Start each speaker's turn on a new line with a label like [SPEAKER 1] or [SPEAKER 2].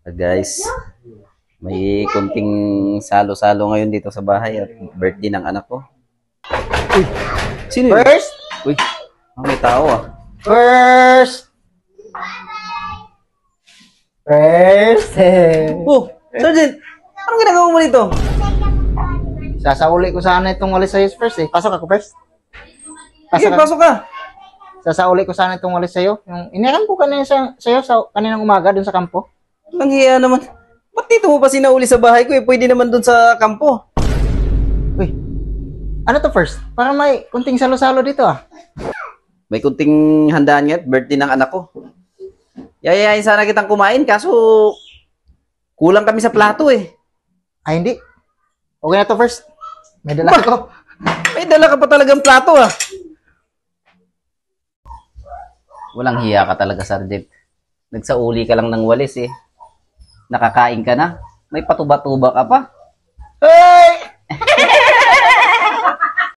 [SPEAKER 1] Guys, may kunting salo-salo ngayon dito sa bahay at birthday ng anak ko. Uy, sino yun?
[SPEAKER 2] First!
[SPEAKER 1] Uy, may tao ah.
[SPEAKER 2] First! First!
[SPEAKER 1] Oh, Sergeant, anong ginagawa mo dito?
[SPEAKER 2] Sasauli ko sana itong walis sa'yo first eh. Pasok ako first.
[SPEAKER 1] Sige, pasok ka.
[SPEAKER 2] Sasauli ko sana itong walis sa'yo. Yung iniram ko kanina sa'yo sa kaninang umaga dun sa kampo.
[SPEAKER 1] Ang hiya naman. Ba't dito mo pa sinauli sa bahay ko eh? Pwede naman dun sa kampo.
[SPEAKER 2] Uy, ano to first? Parang may kunting salo-salo dito ah.
[SPEAKER 1] May kunting handaan ngayon, birthday ng anak ko. Yayayain sana kitang kumain, kaso kulang kami sa plato eh.
[SPEAKER 2] Ay hindi. Okay na to first. May dala ko.
[SPEAKER 1] May dala ka pa talagang plato ah. Walang hiya ka talaga, Sergeant. Nagsauli ka lang ng walis eh. Nakakain ka na. May patuba-tuba ka pa.
[SPEAKER 2] Hey!